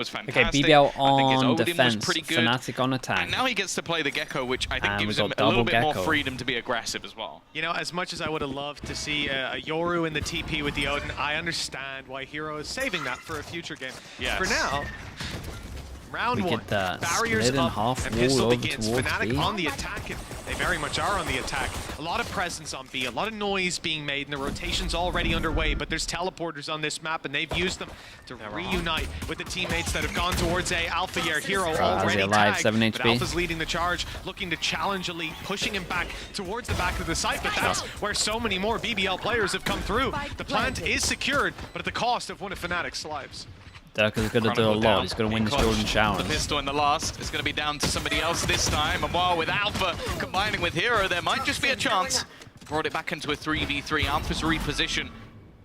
was fantastic. Okay, BBL on Odin defense, was pretty good. Fnatic on attack. And now he gets to play the Gecko, which I think gives him a double little bit more Gecko. freedom to be aggressive as well. You know, as much as I would have loved to see a Yoru in the TP with the Odin, I understand why Hero is saving that for a future game. Yes. For now, round one, barriers split in up, half, and pistol wall over begins. towards Fnatic B. on the attack, and they very much are on the attack. A lot of presence on B, a lot of noise being made, and the rotation's already underway, but there's teleporters on this map, and they've used them to reunite with the teammates that have gone towards A. Alpha here, Hero already tagged, 7 but HP. Alpha's leading the charge, looking to challenge Elite, pushing him back towards the back of the site, but that's where so many more BBL players have come through. The plant is secured, but at the cost of one of Fnatic's lives. Dirk is going to do a lot. He's going to win this Jordan The Showers. pistol in the last is going to be down to somebody else this time. And while with Alpha combining with Hero, there might just be a chance. Brought it back into a 3v3. Alpha's reposition.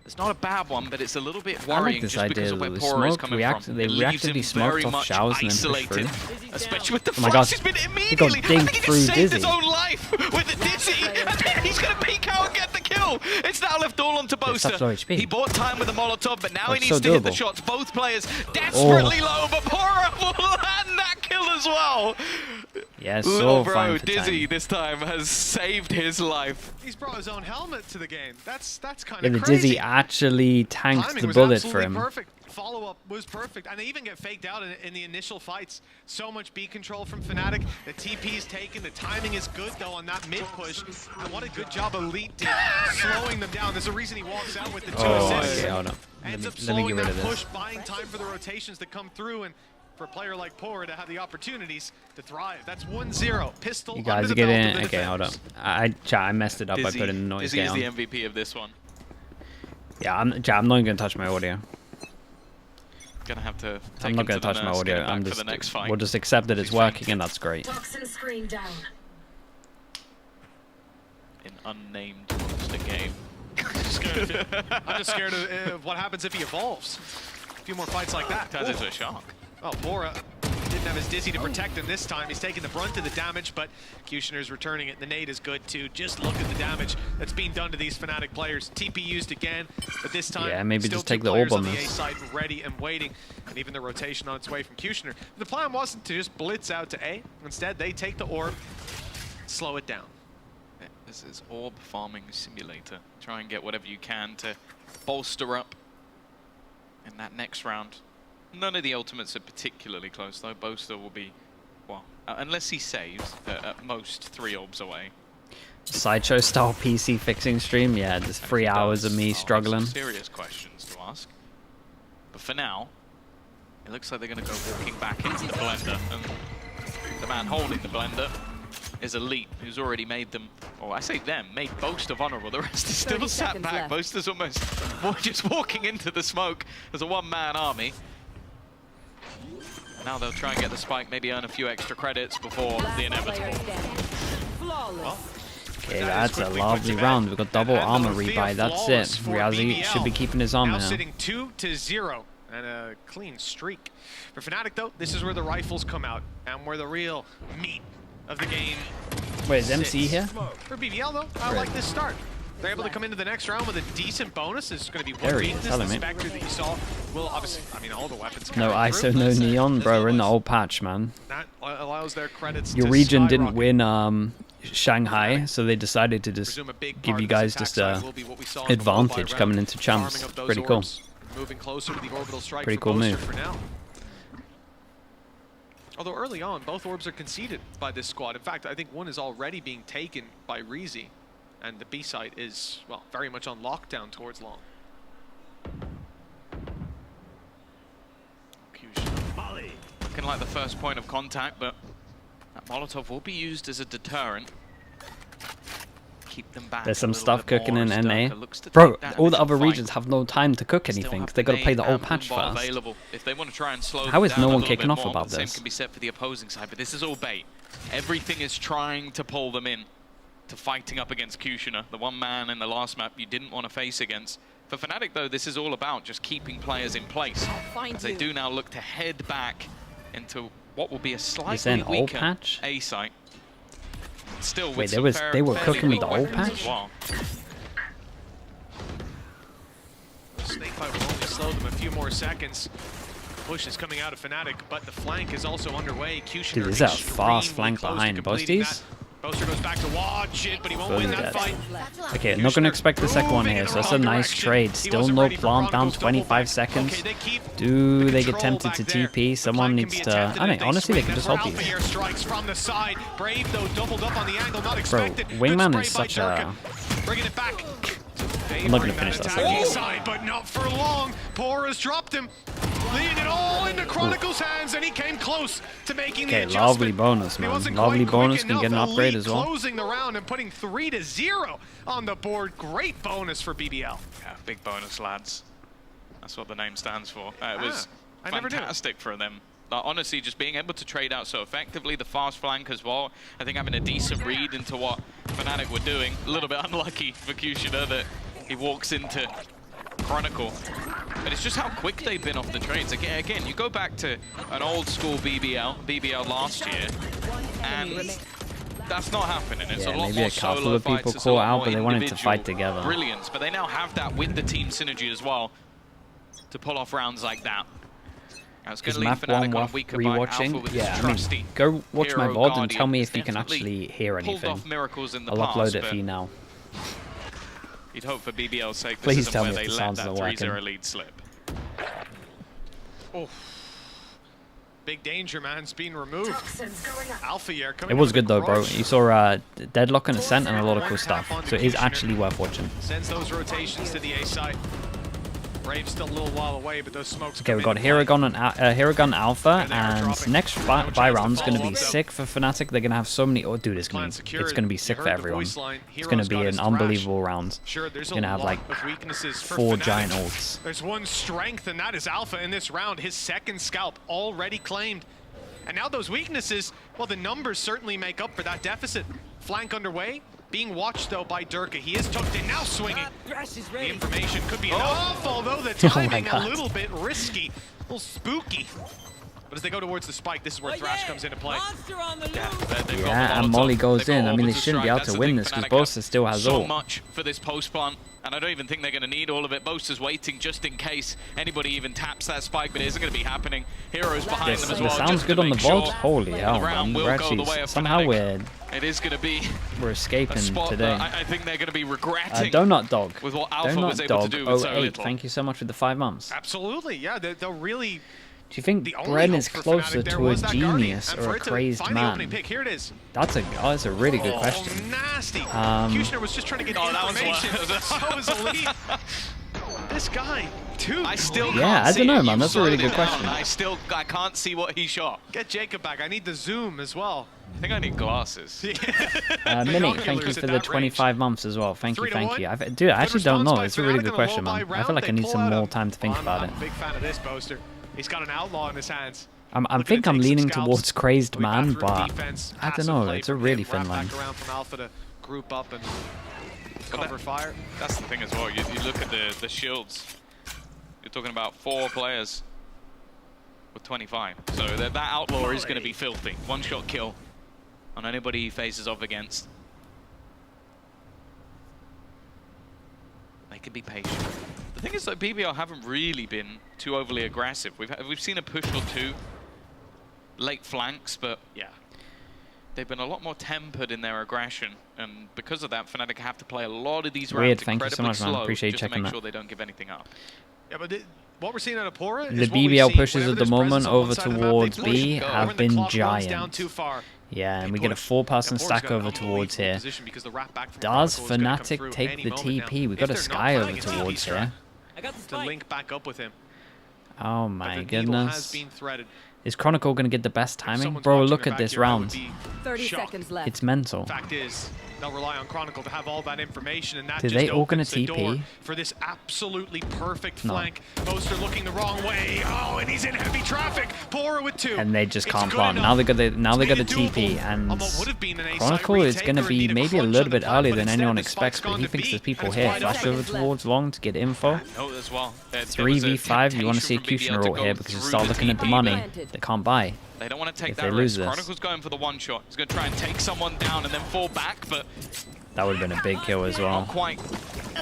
It's not a bad one, but it's a little bit worrying I like this just because idea of where that Pora is they coming from. It leaves him reactively smoked very off much Showers and then pushed isolated, through. especially with the Oh my flash. God. He's been He got immediately. I dinked think he through just saved his Dizzy. own life with the Dizzy, and then he's going to peek out and get the kill. It's now left all onto such low Boaster. HP. He bought time with the Molotov, but now he That's needs so to hit the doable. shots. Both players desperately low, but Pora will land that kill as well. Yeah, Little so bro, fine for Dizzy time. this time has saved his life. He's brought his own helmet to the game. That's kind Yeah, of the crazy. Dizzy actually tanked Timing the was bullet for absolutely him. perfect. Follow-up was perfect, and they even get faked out in the initial fights. So much B control from Fnatic. The TP's taken. The timing is good though on that mid push, and what a good job Elite did slowing them down. There's a reason he walks out with the 2 assists. Okay, hold on. Ends up Let me slowing get rid that of this. push, buying time for the rotations that come through, and for a player like Pora to have the opportunities to thrive. That's 1-0. Pistol You under guys the get belt in. of the Okay, hold on. defenders. I messed it up by Dizzy, putting the noise Dizzy gate is on. the MVP of this one. Yeah, I'm not even going to touch my audio. Gonna have to take I'm him not going to to the touch my nurse, get audio. him back I'm for just the next fight. we'll just accept that it's He's working, and that's great. Toxin screen down. In unnamed monster game. I'm just scared of what happens if he evolves. A few more fights like that. Turns into a shark. Oh, Pora didn't have his Dizzy to protect him this time. He's taking the brunt of the damage, but Kushner's returning it. The nade is good too. Just look at the damage that's being done to these Fnatic players. TP used again, but this time Yeah, maybe still just two take the players orb on on the A this. side ready and waiting, and even the rotation on its way from Kushner. The plan wasn't to just blitz out to A. Instead, they take the orb, slow it down. This is orb farming simulator. Try and get whatever you can to bolster up in that next round. None of the ultimates are particularly close though. Boaster will be, well, unless he saves, at most 3 orbs away. Sideshow style PC fixing stream. Yeah, just 3 hours of me I'll have struggling. some serious questions to ask. But for now, it looks like they're going to go walking back into the blender, and the man holding the blender is Elite, who's already made them, or I say them, made Boaster vulnerable. The rest is still 30 sat seconds back. left. Boaster's almost just walking into the smoke as a one-man army. Now they'll try and get the spike, maybe earn a few extra credits before the inevitable. Okay, that's a lovely round. We've got double armor rebuy. That's it. Riazi should be keeping his armor Now now. sitting 2-0 and a clean streak. For Fnatic though, this is where the rifles come out and where the real meat of the game. Wait, is MC sits. here? For BBL though, I like this start. They're able to come into the next round with a decent bonus. It's going to be one There he is. weakness. Hello, The mate. Spectre that you saw will obviously, I mean, all the weapons. No coming ISO, through. no neon, bro. We're in the old patch, man. That allows their credits Your to region didn't skyrocket. win Shanghai, so they decided to just Presume a big give part you of this guys attack just side a will be what we saw in the advantage mobile coming round. into champs. Farming of those Pretty cool. orbs, moving closer to the orbital strike. Pretty for cool Boaster move. For now. Although early on, both orbs are conceded by this squad. In fact, I think one is already being taken by Reezy, and the B site is, well, very much on lockdown towards long. Looking like the first point of contact, but that Molotov will be used as a deterrent. Keep them back. There's a some little stuff bit cooking more in as NA. Durka looks to Bro, take that all the initial other fight. regions have no time to cook Still anything. have They got to the play the nade old and patch Boomba first. available. If they want to try and slow How them is down no a one little kicking bit off more, about but the same this? can be said for the opposing side, but this is all bait. Everything is trying to pull them in to fighting up against Kushner, the one man in the last map you didn't want to face against. For Fnatic though, this is all about just keeping players in place. As they do now look to head back into what will be a slightly an old weaker patch? A site. Still with Wait, some they were fairly cooking with weak the old weapons patch? as well. Snake fight will only slow them a few more seconds. push is coming out of Fnatic, but the flank is also underway. Dude, there's a fast flank behind Boasties. Boaster goes back to watch it, but he won't win that fight. Okay, I'm not going to expect the second one here, so that's a nice trade. Still no plant, down 25 seconds. Do they get tempted to TP? Someone needs to... I mean, honestly, they can just hold these. Bro, Wingman is such a... I'm not going to finish that second. But not for long. Pora's dropped him. Leading it all into Chronicle's hands, and he came close to making the adjustment. Lovely bonus, man. Lovely bonus can get an upgrade as well. Closing the round and putting 3-0 on the board. Great bonus for BBL. Yeah, big bonus, lads. That's what the name stands for. It was fantastic for them. Honestly, just being able to trade out so effectively, the fast flank as well. I think having a decent read into what Fnatic were doing. A little bit unlucky for Kushner that he walks into Chronicle. But it's just how quick they've been off the trades. Again, you go back to an old school BBL last year, and that's not happening. It's a lot maybe more a couple solo of people fights, caught out, but they wanted to fight together. Brilliance, but they now have that with the team synergy as well to pull off rounds like that. It's going to leave Fnatic on a weaker rewatching. Yeah, I mean, go watch my VOD and tell me if you can actually hear anything. I'll upload it for you now. You'd hope for BBL's sake Please this isn't tell where me they if the let sounds that are working. 3-0 lead slip. Oh. Big danger, man. It's being removed. Alpha Year coming. It was good though, bro. You saw Deadlock and Ascent and a lot of cool stuff. So it is actually worth watching. Sends those rotations to the A side. Brave's still a little while away, but those smokes. Okay, we've got Heragon Alpha, and next buy round's going to be sick for Fnatic. They're going to have so many... Oh, dude, it's going to be sick for everyone. It's going to be an unbelievable round. You're going to have, like, 4 giant ults. There's one strength, and that is Alpha in this round. His second scalp already claimed. And now those weaknesses, well, the numbers certainly make up for that deficit. Flank underway. Being watched, though, by Durka. He is tucked in, now swinging. The information could be enough, although the timing a little bit risky. A little spooky. But as they go towards the spike, this is where Thrash comes into play. Yeah, and Molly goes in. I mean, they shouldn't be able to win this because Boaster still has ult. So much for this post plant, and I don't even think they're going to need all of it. Boaster's waiting just in case anybody even taps that spike, but it isn't going to be happening. Heroes behind them as well. This sounds good on the VOD. Holy hell, man. We're actually somehow we're escaping today. I think they're going to be regretting Donut Dog. With what Alpha was able to do with so little. Thank you so much for the 5 months. Absolutely, yeah. They'll really... Do you think Bren is closer to a genius or a crazed man? Here it is. That's a really good question. Nasty. Kushner was just trying to get information. So was Elite. This guy, too. I still can't I don't know, man. That's a really good down. question. I can't see what he shot. Get Jacob back. I need the zoom as well. I think I need glasses. Minnie, thank you for the 25 months as well. Thank you. Dude, I actually don't know. It's a really good question, man. I feel like I need some more time to think about it. I'm a big fan of this Boaster. He's got an outlaw in his hands. I think I'm leaning towards crazed man, but I don't know. It's a really thin line. From Alpha to group up and cover fire. That's the thing as well. You look at the shields. You're talking about 4 players with 25. So that outlaw is going to be filthy. One-shot kill on anybody he faces off against. They can be patient. The thing is that BBL haven't really been too overly aggressive. We've seen a push or 2, late flanks, but yeah, they've been a lot more tempered in their aggression, and because of that, Fnatic have to play a lot of these rounds incredibly slow, Appreciate just checking to make that. sure they don't give anything up. Yeah, but what we're seeing out of Pora the BBL pushes at the moment over towards B have been giant. Yeah, and we get a 4-person stack over towards here. Does Fnatic take the TP? We got a Sky over towards here. To link back up with him. Oh my goodness. Is Chronicle going to get the best timing? Bro, look at this round. 30 seconds left. It's mental. Fact is, they'll rely on Chronicle to have all that information, and that Did just they all gonna opens the door TP? for this absolutely perfect flank. Boaster looking the wrong way. Oh, and he's in heavy traffic. Pora with 2. And they just can't plant. Now they got the TP, and Chronicle is going to be maybe a little bit earlier than anyone expects, but he thinks there's people here. Flash over towards long to get info. 3v5, you want to see a Kushner ult here because you start looking at the money. They can't buy. They don't want to take that risk. Chronicle's going for the one-shot. He's going to try and take someone down and then fall back, but... That would have been a big kill as well. Not quite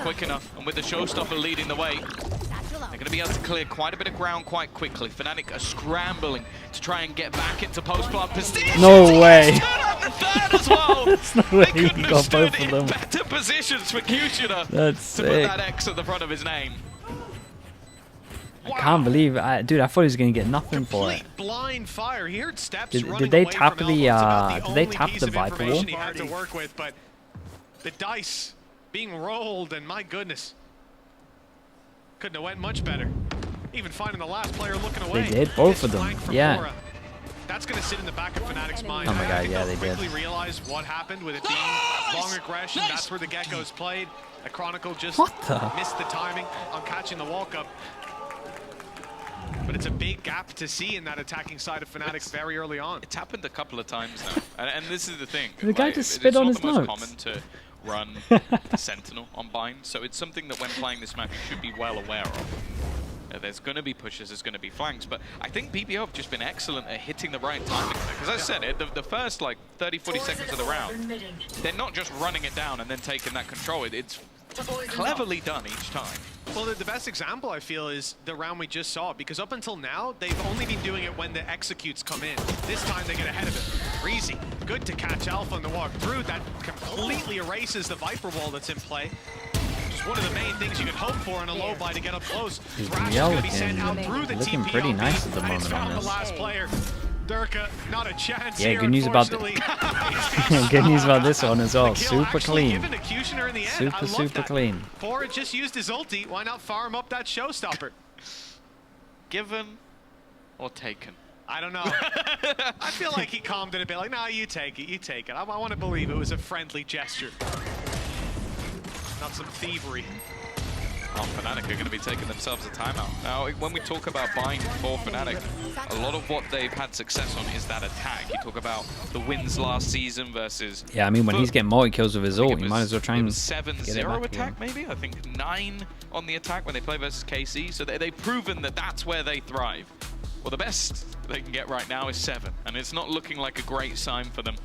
quick enough. And with the showstopper leading the way, they're going going to be able to clear quite a bit of ground quite quickly. Fnatic are scrambling to try and get back into post-plant position. No way. The third as well. There's no way They he couldn't have got stood both of in them. better positions for Kushner That's to put sick. that X at the front of his name. I can't believe it. Dude, I thought he was going to get nothing for it. Complete blind fire. He heard steps Did running they away tap from the, Elbow. It's about did they only tap piece the of Viper wall? information he had to work with, but the dice being rolled, and my goodness, couldn't have went much better. Even finding the last player looking away. They did, both This of them, flank from yeah. Pora. That's going to sit in the back of Fnatic's mind. Oh my I god, think yeah, they'll they did. quickly realize what happened with it being long aggression. That's where the Geckos played. The Chronicle just What the? missed the timing on catching the walk-up. But it's a big gap to see in that attacking side of Fnatic very early on. It's happened a couple of times now, and this is the thing. The guy like, just spit it's on not his the most notes. common to run Sentinel on Bind, so it's something that when playing this map you should be well aware of. There's going to be pushes, there's going to be flanks, but I think BBL have just been excellent at hitting the right timing. Because as I said, the first like 30-40 seconds of the round, they're not just running it down and then taking that control. It's cleverly done each time. Well, the best example, I feel, is the round we just saw, because up until now, they've only been doing it when the executes come in. This time, they get ahead of it. Breezy, good to catch Alpha on the walk through. That completely erases the Viper wall that's in play. Just one of the main things you could hope for in a low buy to get up close. Thrash is going to be sent out through the looking TP pretty on nice B, at the and it's moment on found the this. last player. Durka, not a chance Yeah, here, good news about the unfortunately. good news about this one as well. The kill Super actually clean. given to Kushner in the end. I love Super that. clean. Pora just used his ulti. Why not farm up that showstopper? Given or taken? I don't know. I feel like he calmed it a bit. Like, nah, you take it. You take it. I want to believe it was a friendly gesture, not some thievery. Oh, Fnatic are going to be taking themselves a timeout. Now, when we talk about buying for Fnatic, a lot of what they've had success on is that attack. You talk about the wins last season versus... Yeah, I mean, when he's getting multi-kills with his ult, you might as well try and 7-0 attack, maybe? I think 9 on the attack when they play versus KC. So they've proven that that's where they thrive. Well, the best they can get right now is 7, and it's not looking like a great sign for them.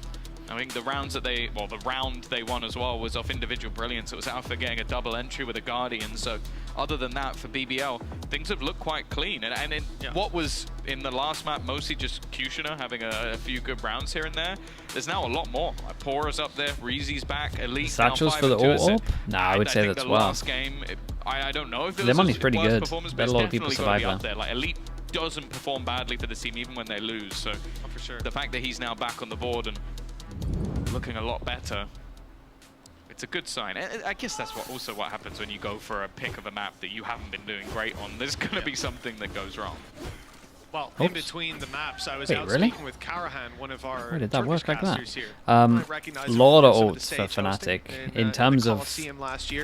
I think the rounds that the round they won as well was off individual brilliance. It was Alpha getting a double entry with a Guardian. So other than that, for BBL, things have looked quite clean. And in what was in the last map, mostly just Kushner having a few good rounds here and there, there's now a lot more. Like Pora's up there, Reezy's back, Elite Satchels now for the 5-2. ult up? Nah, I would say think that's the well. last game, I don't know if it Their was money's pretty worst good. performance, but Bet a it's lot of people definitely gotta be survive up there. Like Elite doesn't perform badly for the team even when they lose. So For sure. the fact that he's now back on the board and looking a lot better, it's a good sign. I guess that's also what happens when you go for a pick of a map that you haven't been doing great on. There's going to be something that goes wrong. Well, Oops. in between the maps, I was Wait, out really? speaking with Karahan, one of our Why did that work like that? casters here. Lot of ults for Fnatic. In terms of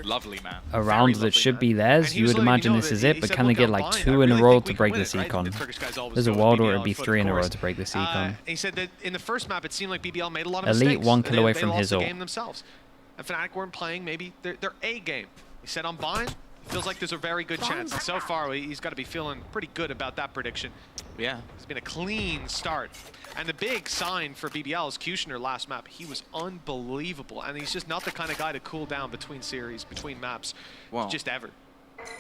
Lovely man. a round that should be theirs, you would imagine this is it, but can they get like 2 in a row to break this econ? There's a world where it'd be 3 in a row to break this econ. He said that in the first map, it seemed like BBL made a lot of Elite mistakes. 1 kill away They from lost his the ult. game themselves. And Fnatic weren't playing maybe their A game. He said on Bind, feels like there's a very good chance. And so far, he's got to be feeling pretty good about that prediction. Yeah. It's been a clean start. And the big sign for BBL is Kushner last map. He was unbelievable. And he's just not the kind of guy to cool down between series, between maps, Wow. just ever.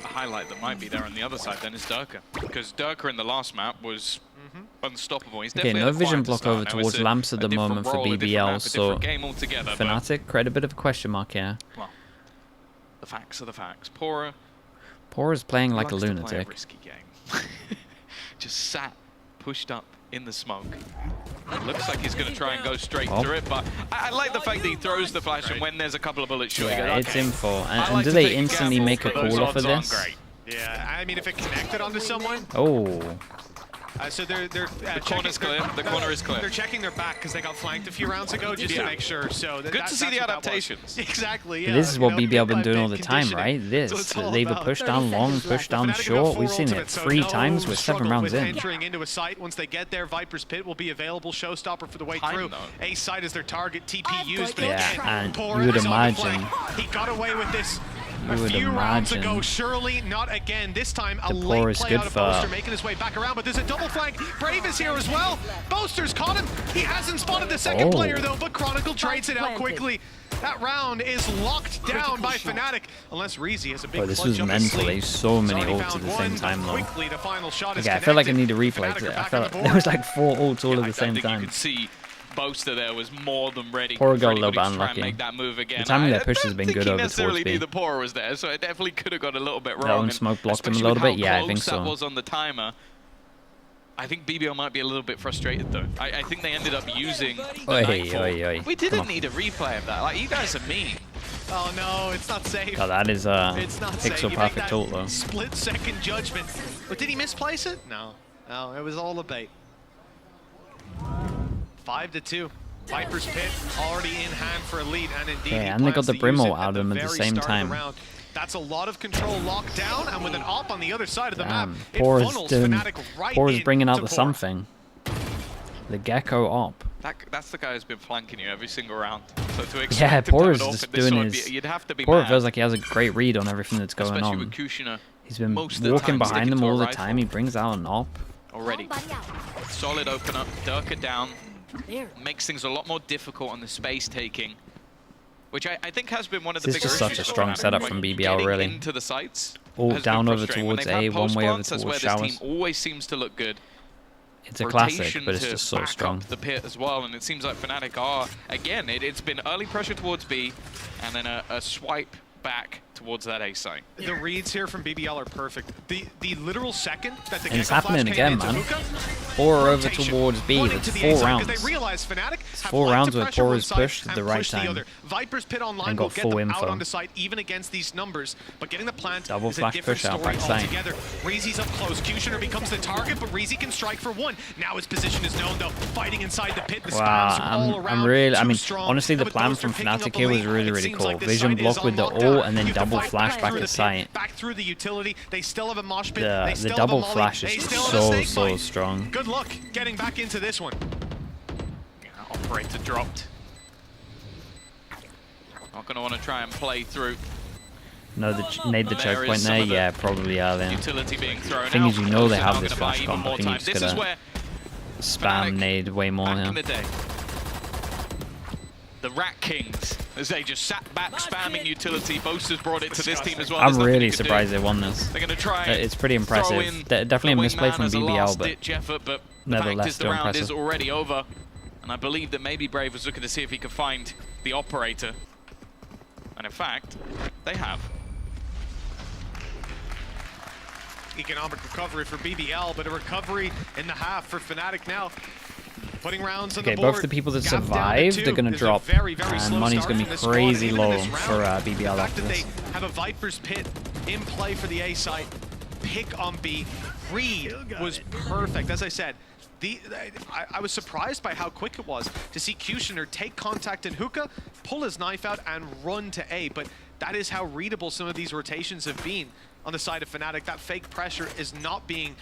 A highlight that might be there on the other side then is Durka. Because Durka in the last map was unstoppable. He's Okay, definitely no had a vision quieter block start. over Now towards it's lamps at the different moment for role, a different BBL, map, a so different game altogether, but, Fnatic create a bit of a question mark here. well, the facts are the facts. Pora Pora's playing like a likes to play lunatic. risky game. Just sat, pushed up in the smoke. It looks like he's going to try and go straight Oh. through it, but I like the fact that he throws the flash, and when there's a couple of bullets short, Yeah, you go, it's okay. info. I And like do to they take instantly gambles, make a but those call off of odds aren't this? great. Yeah, I mean, if it connected onto someone, Oh. so they're The checking, corner's clear. The corner is clear. They're checking their back because they got flanked a few rounds ago, just to Yeah. make sure. So Good to see the that's what that was. adaptations. Exactly. Yeah. This is what you know, BBL been bit by doing all bit the time, conditioning. right? This. So it's all They've about pushed down long, pushed down Fnatic have got short. 4 We've seen it ultimates, so 3 no times with 7 struggle rounds with in. entering into a site. Once they get there, Viper's Pit will be available. Showstopper for the way Time, through. though. A site is their target. TP used, but Yeah, again, and Pora you would is on the imagine- flank. He got away with this. you would imagine. Ago, surely not again. This time a the late play out of Boaster making his way back around, but there's a double flank. Brave is here as well. Boaster's caught him. He hasn't spotted the second player though, but Chronicle trades it out quickly. That round is locked down by Fnatic, unless Reezy has a big this was mental. There's so many ults at the same time though. Okay, I feel like I need a replay. I felt like there was like 4 ults all at the same time. You could see Boaster there was more than ready. Pora got a little bit unlucky. Make that move again. The timing of that push has been good over towards B. I necessarily knew the Pora was there, so it definitely could have got a little bit wrong. That one smoke blocked him a little bit. Yeah, I think so. That was on the timer. I think BBL might be a little bit frustrated though. I think they ended up using We didn't need a replay of that. Like, you guys are mean. Oh no, it's not safe. God, that is pixel perfect ult though. Split-second judgment. But did he misplace it? No. No, it was all a bait. 5-2. Viper's Pit already in hand for a lead, and indeed and they got the Brimmo out of him at the same time. That's a lot of control locked down, and with an op on the other side of the map, Pora's bringing out the something. The Gecko op. That's the guy who's been flanking you every single round. So to expect Pora's just doing his... You'd have to be Pora feels like he has a great read on everything that's going on. With Kushner, he's been walking behind them all the time. He brings out an op. Already. Solid open up, Durka down. Makes things a lot more difficult on the space taking, which I think has been one of the biggest issues. This is just such a strong setup from BBL, really. Into the sites. All down over towards A, one way over towards showers. This team always seems to look good. It's a classic, but it's just so strong. The pit as well, and it seems like Fnatic are again. It's been early pressure towards B, and then a swipe back towards that A site. The reads here from BBL are perfect. The literal second that the it's happening again, man. Pora over towards B. That's 4 rounds. It's 4 rounds where Pora's pushed at the right time. Viper's Pit online and got full info. Out on the site even against these numbers, but getting the plant double is flash a different push out story back side. altogether. Reezy's up close. Kushner becomes the target, but Reezy can strike for 1. Now his position is known though. Fighting inside the pit. The spams are all around. I'm really. I mean, honestly, the plan from Fnatic here was really cool. Vision block with the ult and then double flash back to site. Back through the utility. They still have a mosh pit. The double flash is so strong. Good luck getting back into this one. Operator dropped. Not going to want to try and play through. No, nade the choke point there. Yeah, probably are there. Utility being thrown thing is, you know they have this flash comp. I think you just gotta spam nade way more here. The Rat Kings, as they just sat back spamming utility. Boaster's brought it to this team as well. I'm really surprised they won this. They're going to try. It's pretty impressive. Definitely a misplay from BBL, but nevertheless still the round impressive. is already over, and I believe that maybe Brave was looking to see if he could find the operator, and in fact, they have. Economic recovery for BBL, but a recovery in the half for Fnatic now. Putting rounds on the board. Both the people that survived are going to drop, and money's going to be crazy low for BBL after this. They have a Viper's Pit in play for the A site. Pick on B. Read was perfect. As I said, I was surprised by how quick it was to see Kushner take contact in hookah, pull his knife out, and run to A. But that is how readable some of these rotations have been on the side of Fnatic. That fake pressure is not being,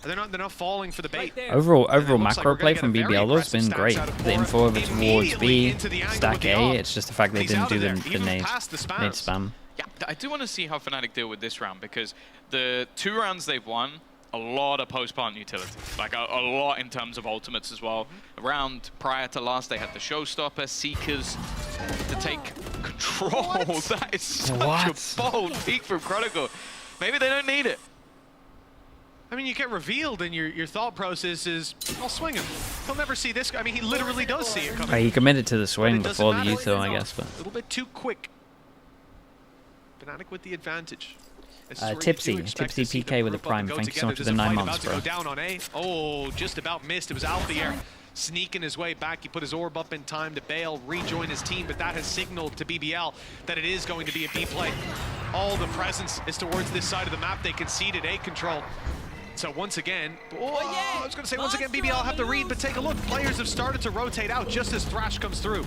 they're not falling for the bait. Overall macro play from BBL though has been great. The info over towards B, stack A, it's just the fact they didn't do the nade spam. Yeah, I do want to see how Fnatic deal with this round, because the 2 rounds they've won, a lot of post-plant utility. Like a lot in terms of ultimates as well. A round prior to last, they had the Showstopper, Seekers to take control. That is such a bold peek from Chronicle. Maybe they don't need it. I mean, you get revealed and your thought process is, I'll swing him. He'll never see this guy. I mean, he literally does see it coming. He committed to the swing before the util, I guess. But a little bit too quick. Fnatic with the advantage. Tipsy PK with a prime. Thank you so much for the 9 months, bro. Down on A. Oh, just about missed. It was out the air. Sneaking his way back. He put his orb up in time to bail, rejoin his team, but that has signaled to BBL that it is going to be a B play. All the presence is towards this side of the map. They conceded A control. So once again, I was going to say once again, BBL have the read, but take a look. Players have started to rotate out just as Thrash comes through.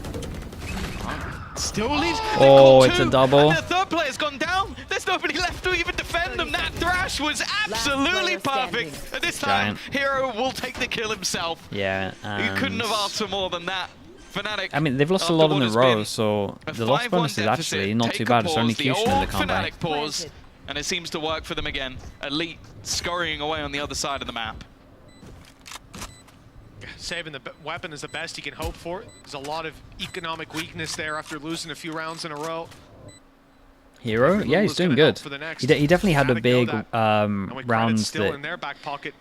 Still leads. Oh, it's a double. And the third player's gone down. There's nobody left to even defend them. That Thrash was absolutely perfect. And this time, Hero will take the kill himself. Yeah. You couldn't have asked for more than that. Fnatic. I mean, they've lost a lot in a row, so the loss bonus is actually not too bad. It's only Kushner that can't buy. Fnatic pause, and it seems to work for them again. Elite scurrying away on the other side of the map. Saving the weapon is the best he can hope for. There's a lot of economic weakness there after losing a few rounds in a row. Hero? Yeah, he's doing good. He definitely had a big round that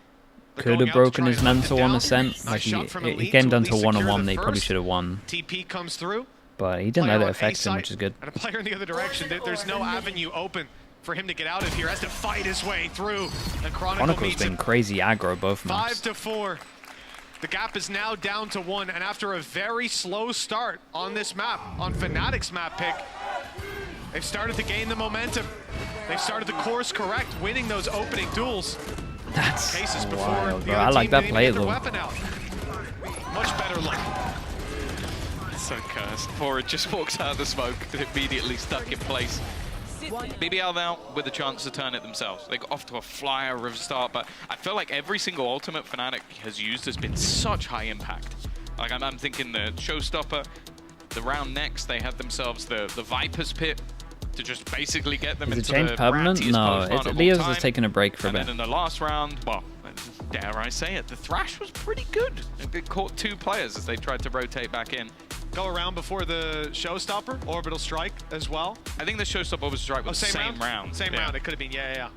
could have broken his mental on Ascent. Like he came down to 1-on-1 that he probably should have won. TP comes through. But he didn't let it affect him, which is good. And a player in the other direction, there's no avenue open for him to get out of here. Has to fight his way through. And Chronicle's been crazy aggro both maps. 5-4. The gap is now down to 1, and after a very slow start on this map, on Fnatic's map pick, they've started to gain the momentum. They've started the course correct, winning those opening duels. That's cases wild, before bro. I like that play, though. Much better look. So cursed. Fora just walks out of the smoke and immediately stuck in place. BBL now with a chance to turn it themselves. They got off to a flyer of a start, but I feel like every single ultimate Fnatic has used has been such high impact. Like I'm thinking the Showstopper, the round next they had themselves the Viper's Pit to just basically get them into the permanent? No, Leo's just taking a break for a bit. And then in the last round, well, dare I say it, the Thrash was pretty good. They caught 2 players as they tried to rotate back in. Go around before the Showstopper, Orbital Strike as well. I think the Showstopper was strike was the same round. Same round, it could have been, yeah.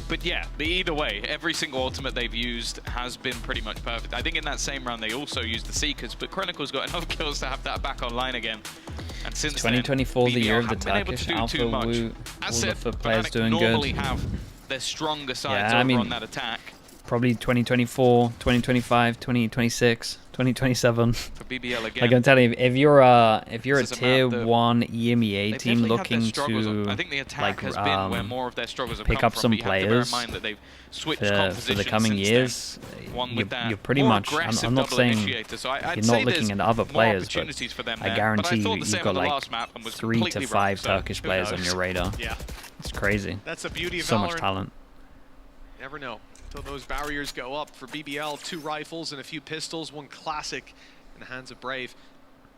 But yeah, either way, every single ultimate they've used has been pretty much perfect. I think in that same round they also used the Seekers, but Chronicle's got enough kills to have that back online again. And since 2024, then, the year of the Turkish Alpha, Woo, all the players doing normally good. Have their stronger sides on that attack. Probably 2024, 2025, 2026, 2027. For BBL again. Like I'm telling you, if you're a tier 1 EMEA team looking to I think the attack has been where more of their struggles have pick come up some from, players for the coming years, you're pretty much, I'm not saying you're not looking at other players, but I guarantee you've got like 3 to 5 Turkish players on your radar. Yeah. It's crazy. That's the beauty of so much talent. Never know. Until those barriers go up for BBL, 2 rifles and a few pistols, 1 classic in the hands of Brave.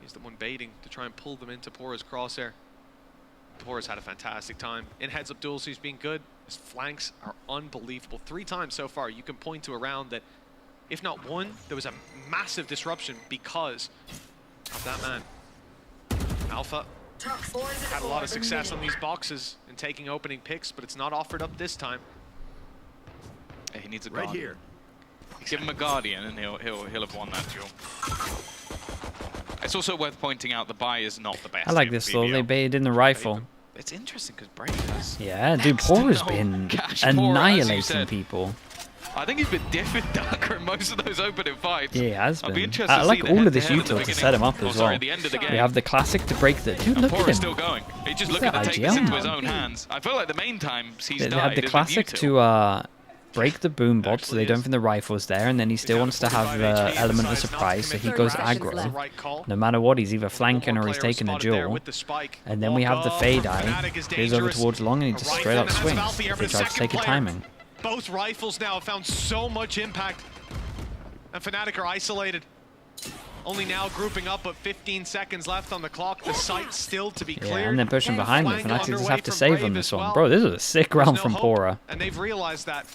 He's the one baiting to try and pull them into Pora's crosshair. Pora's had a fantastic time. In heads-up duels, he's been good. His flanks are unbelievable. 3 times so far, you can point to a round that, if not 1, there was a massive disruption because of that man. Alpha had a lot of success on these boxes in taking opening picks, but it's not offered up this time. He needs a guardian. Right here. Give him a guardian and he'll have won that duel. It's also worth pointing out the buy is not the best. I like this though. They baited in the rifle. It's interesting because Brave has. Yeah, dude, Pora's been annihilating people. I think he's been different darker in most of those opening fights. Yeah, he has been. I like all of this util to set him up as well. We have the classic to break the. Dude, look at him. Still going. He just looking to take this into his own hands. I feel like the main times he's died. They have the classic to break the boom bot so they don't think the rifle's there, and then he still wants to have the element of surprise, so he goes aggro. No matter what, he's either flanking or he's taking the duel. And then we have the fade eye, goes over towards long, and he just straight up swings if they try to take a timing. Both rifles now have found so much impact, and Fnatic are isolated. Only now grouping up, but 15 seconds left on the clock. The site's still to be cleared. Yeah, and they're pushing behind them. Fnatic just have to save on this one. Bro, this is a sick round from Pora. And they've realized that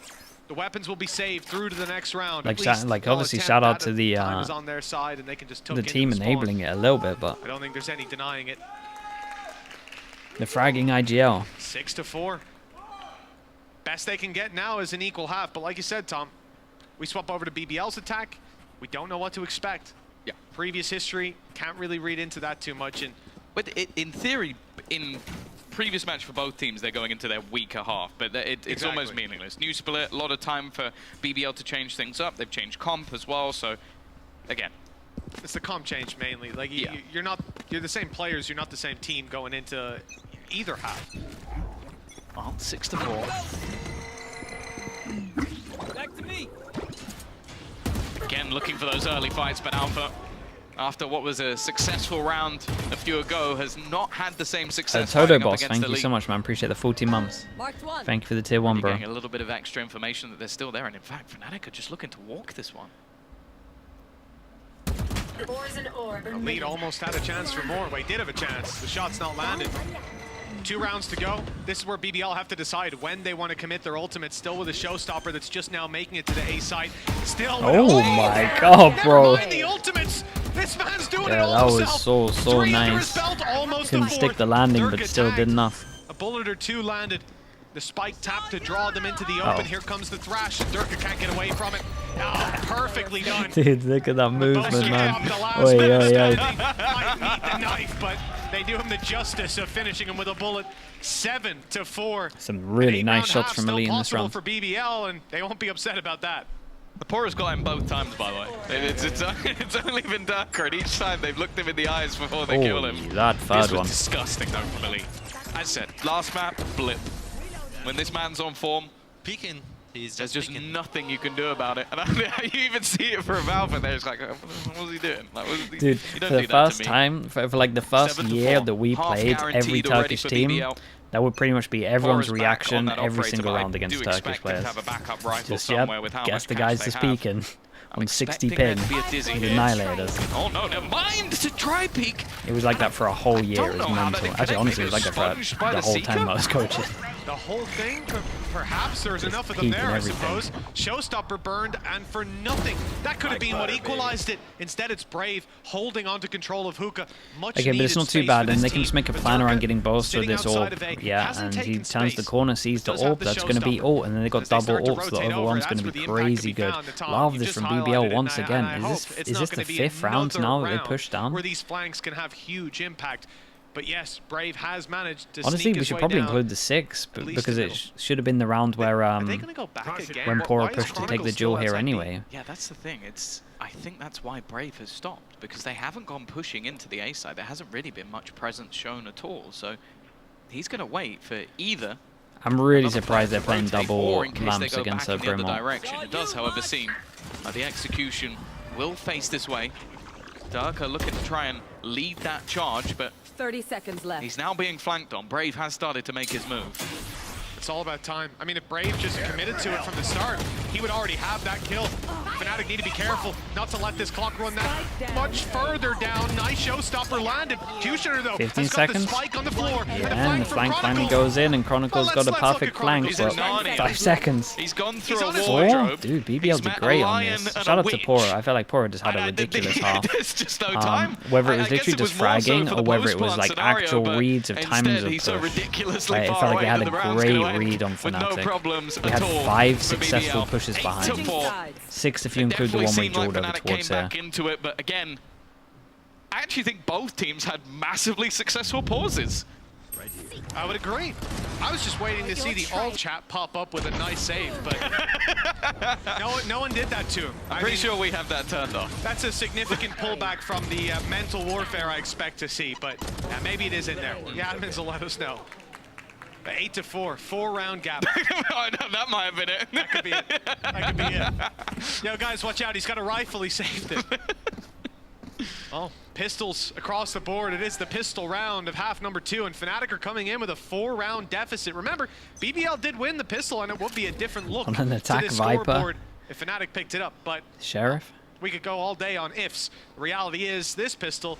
the weapons will be saved through to the next round. Like obviously shout out to the on their side and they can just the team enabling it a little bit, but I don't think there's any denying it. They're fragging IGL. 6-4. Best they can get now is an equal half, but like you said, Tom, we swap over to BBL's attack. We don't know what to expect. Yeah. Previous history, can't really read into that too much. But in theory, in previous match for both teams, they're going into their weaker half, but it's almost meaningless. New split, a lot of time for BBL to change things up. They've changed comp as well, so again. It's the comp change mainly. Like you're the same players, you're not the same team going into either half. Well, 6-4. Back to me. Again, looking for those early fights, but Alpha, after what was a successful round a few ago, has not had the same success. Toto Boss, thank you so much, man. Appreciate the 14 months. Thank you for the tier 1, bro. Getting a little bit of extra information that they're still there, and in fact, Fnatic are just looking to walk this one. Elite almost had a chance for more. Wait, did have a chance. The shot's not landed. 2 rounds to go. This is where BBL have to decide when they want to commit their ultimate. Still with a showstopper that's just now making it to the A site. Still. Oh my god, bro. Never mind the ultimates. This man's doing it Yeah, all that himself. was so nice. Couldn't stick the landing, but still did enough. A bullet or 2 landed. The spike tap to draw them into the open. Here comes the thrash. Durka can't get away from it. Oh, perfectly done. Dude, look at that movement, man. Might need the knife, but they do him the justice of finishing him with a bullet. 7-4. Some really nice shots from Elite in this round. round. For BBL, and they won't be upset about that. The Pora's got him both times, by the way. It's only been Durka, and each time they've looked him in the eyes before they kill him. That third This was one. disgusting, though, from Elite. As I said, last map, blip. When this man's on form, peeking. There's just nothing you can do about it. And you even see it for a Valve, and they're just like, what was he doing? Like, dude, for the first time, for like the first year that we played every Turkish team, BBL. that would pretty much be everyone's reaction on every operator, single but round against Turkish players. Just, guess the guys just peeking on 60 ping. He annihilated us. Oh no, never mind to try peek. It was like that for a whole year. It was mental. Actually, honestly, it was like that for the whole time I was coaching. The whole thing, perhaps there's enough of them there, I suppose. Showstopper burned, and for nothing. That could have been what equalized it. Instead, it's Brave holding on to control of Hookah. Okay, but it's not too bad, and they can just make a plan around getting both with this orb. Yeah, and he turns the corner, sees the orb, that's going to be ult, and then they got double ult, so the other one's going to be crazy good. Love this from BBL once again. Is this the 5th round now that they push down? Where these flanks can have huge impact. But yes, Brave has managed to honestly, we should probably include the 6, because it should have been the round where when Pora pushed to take the duel here anyway. Yeah, that's the thing. I think that's why Brave has stopped, because they haven't gone pushing into the A side. There hasn't really been much presence shown at all. So he's going to wait for either. I'm really surprised they're playing double lamps against a Brim. It does, however, seem the execution will face this way. Durka looking to try and lead that charge, but 30 seconds left. He's now being flanked on. Brave has started to make his move. It's all about time. I mean, if Brave just committed to it from the start, he would already have that kill. Fnatic need to be careful not to let this clock run that much further down. Nice showstopper landed. Kushner, though, 15 has seconds. Got the spike on the floor. Yeah, and the flank finally goes in, and Chronicle's got a perfect flank, but 5 seconds. He's gone through a wardrobe. Oh, dude, BBL did great on this. Shout out to Pora. I felt like Pora just had a ridiculous half. There's just no time. Whether it was literally just fragging, or whether it was like actual reads of timings of push. It felt like they had a great read on Fnatic. We had 5 successful pushes behind. 6 if you include the one where he jawed over towards here. Into it, but again, I actually think both teams had massively successful pauses. I would agree. I was just waiting to see the all chat pop up with a nice save, but no one did that to him. I'm pretty sure we have that turned off. That's a significant pullback from the mental warfare I expect to see, but maybe it is in there. The admins will let us know. 8-4, 4-round gap. Oh, no, that might have been it. That could be it. That could be it. Yo, guys, watch out. He's got a rifle. He saved it. Oh, pistols across the board. It is the pistol round of half number 2, and Fnatic are coming in with a 4-round deficit. Remember, BBL did win the pistol, and it would be a different look on an attack to this Viper scoreboard if Fnatic picked it up. But Sheriff. We could go all day on ifs. The reality is this pistol.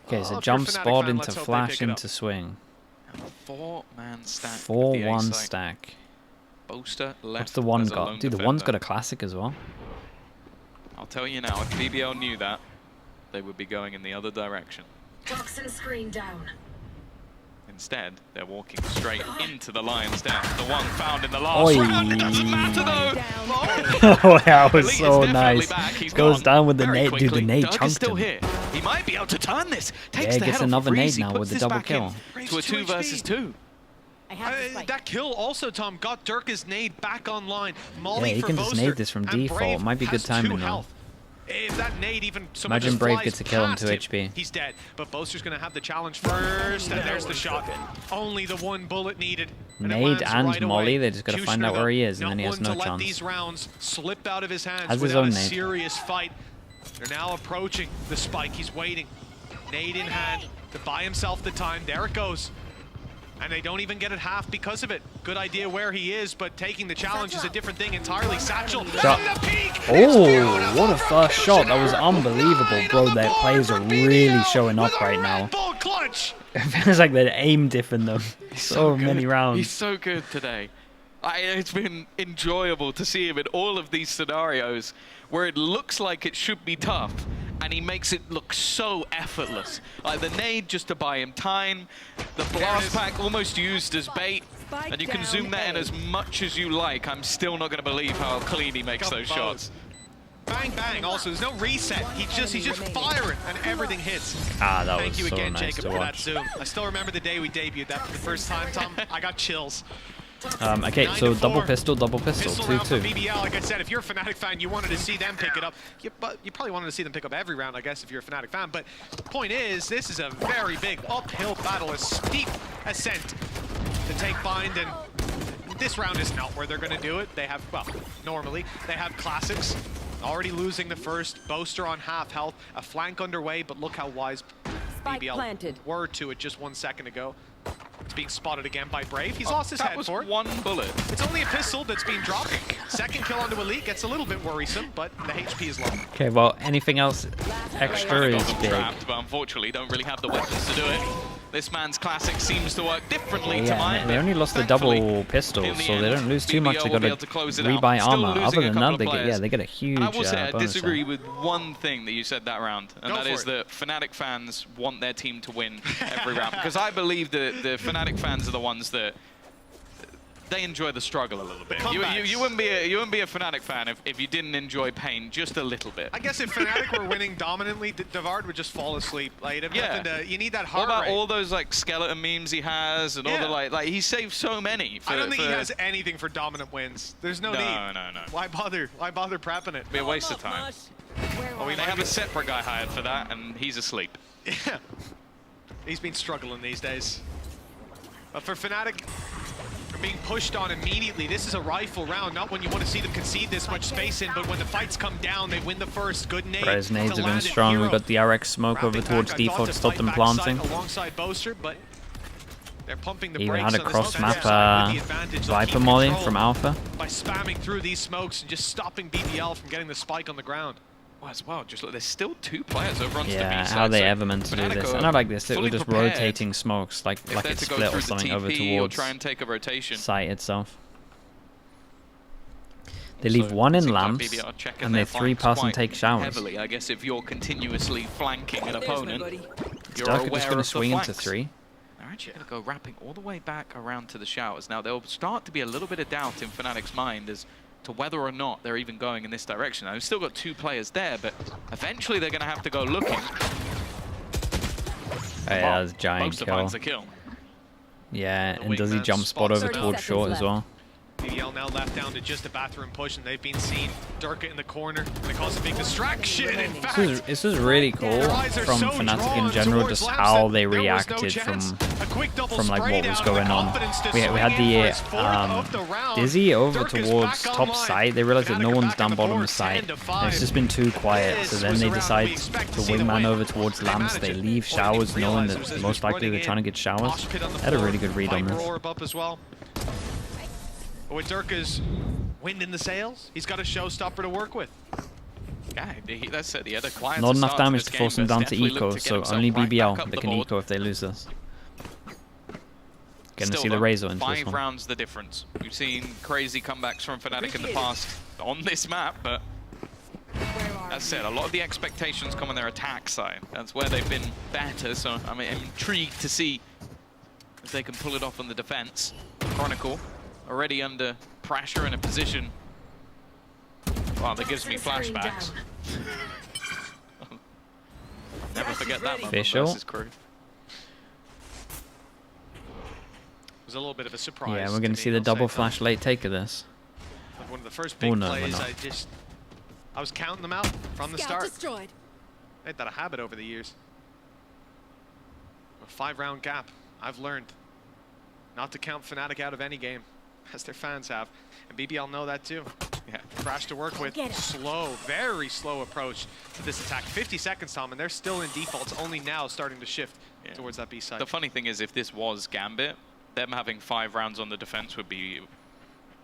Okay, so jump spot into flash into swing. 4-man stack. 4-1 stack. Boaster left. What's the one got? Dude, the one's got a classic as well. I'll tell you now, if BBL knew that, they would be going in the other direction. Toxin screen down. Instead, they're walking straight into the Lion's Den. The one found in the last round. It doesn't matter though. Oh, that was so nice. Goes down with the nade. Dude, the nade chunked him. Here. He might be able to turn this. Yeah, he gets another nade now with the double kill. To a 2 versus 2. That kill also, Tom, got Durka's nade back online. Yeah, he can just nade this from default. Might be good timing though. If that nade even imagine Brave gets a kill on 2 HP. He's dead, but Boaster's going to have the challenge first, and there's the shot. Only the 1 bullet needed. Nade and Molly, they just got to find out where he is, and then he has no chance. Let these rounds slip out of his hands has without his a own serious fight. They're now approaching the spike. He's waiting. Nade in hand to buy himself the time. There it goes. And they don't even get it half because of it. Good idea where he is, but taking the challenge is a different thing entirely. Satchel shot. on the peak. Oh, what a first shot. That was unbelievable, bro. Their players are really showing up right now. It feels like they're aim diffing them so many rounds. He's so good today. It's been enjoyable to see him in all of these scenarios where it looks like it should be tough, and he makes it look so effortless. Like the nade just to buy him time, the blast pack almost used as bait, and you can zoom that in as much as you like. I'm still not going to believe how clean he makes those shots. Bang, bang. Also, there's no reset. He's just firing, and everything hits. Ah, that Thank was you so again, nice Jacob, to for that watch. zoom. I still remember the day we debuted that for the first time, Tom. I got chills. Okay, so double pistol, 2-2. 2-2. BBL, like I said, if you're a Fnatic fan, you wanted to see them pick it up. You probably wanted to see them pick up every round, I guess, if you're a Fnatic fan. But point is, this is a very big uphill battle, a steep ascent to take bind, and this round is not where they're going to do it. They have, well, normally, they have classics. Already losing the first, Boaster on half health, a flank underway, but look how wise BBL were to it just 1 second ago. It's being spotted again by Brave. He's lost his head for it. One bullet. It's only a pistol that's being dropped. Second kill onto Elite gets a little bit worrisome, but the HP is low. Okay, well, anything else extra is big. Trapped, but unfortunately don't really have the weapons to do it. This man's classic seems to work differently to mine. They only lost the double pistols, so they don't lose too much. They got to rebuy armor. Other than that, they get a huge I will say I bonus disagree there. with one thing that you said that round, and that is that Fnatic fans want their team to win every round. Because I believe that the Fnatic fans are the ones that they enjoy the struggle a little bit. You wouldn't be a Fnatic fan if you didn't enjoy pain just a little bit. I guess if Fnatic were winning dominantly, Devard would just fall asleep. Like, you need that heart rate. What about rate. all those like skeleton memes he has and all the like he saved so many. I don't think he has anything for dominant wins. There's no need. No. Why bother? Why bother prepping it? It'd be a waste of time. They have a separate guy hired for that, and he's asleep. Yeah. He's been struggling these days. But for Fnatic, they're being pushed on immediately. This is a rifle round, not when you want to see them concede this much space in, but when the fights come down, they win the first. Good nade. Brez nades have been strong. We've got the RX smoke over towards default to stop them planting. Alongside Boaster, but they're pumping the Even brakes had a on cross this map Viper keeping molly control from Alpha. by spamming through these smokes and just stopping BBL from getting the spike on the ground. As well, just look, there's still two players over onto the B side. How are they ever meant to do this? And I like this. It was just prepared. rotating smokes, like it split or something over towards try and take a rotation. site itself. They leave one in lamps, and they 3-pass and take showers. Heavily, I guess if you're continuously flanking an opponent, you're Stark aware just going to of swing the into flanks. 3. They're actually going to go wrapping all the way back around to the showers. Now, there'll start to be a little bit of doubt in Fnatic's mind as to whether or not they're even going in this direction. Now, they've still got 2 players there, but eventually they're going to have to go looking. Yeah, that was a giant kill. Finds the kill. Yeah, and does he jump spot over towards short as well? BBL now left down to just a bathroom push, and they've been seen. Durka in the corner, and it causes a big distraction. In fact, this is really cool from Fnatic in general, just how they reacted from like what was going on. We had the Dizzy over towards top side. They realized that no one's down bottom side. And it's just been too quiet, so then they decide to wingman over towards lamps. They leave showers knowing that most likely they're trying to get showers. They had a really good read on this. With Durka's wind in the sails, he's got a showstopper to work with. Yeah, that's it. He had a quiet Not enough damage to to force him down to eco, so only BBL that can eco if they lose this. Gonna see the Razor into this 5 one. rounds the difference. We've seen crazy comebacks from Fnatic in the past on this map, but that's it. A lot of the expectations come on their attack side. That's where they've been better, so I'm intrigued to see if they can pull it off on the defense. Chronicle already under pressure in a position. Wow, that gives me flashbacks. Never forget that moment versus crew. It was a little bit of a surprise. Yeah, we're going to see the double flash late take of this. One of the first big plays, I was counting them out from the start. I made that a habit over the years. A 5-round gap. I've learned not to count Fnatic out of any game, as their fans have. And BBL know that too. Yeah, Crash to work with. Slow, very slow approach to this attack. 50 seconds, Tom, and they're still in defaults, only now starting to shift towards that B side. The funny thing is, if this was Gambit, them having 5 rounds on the defense would be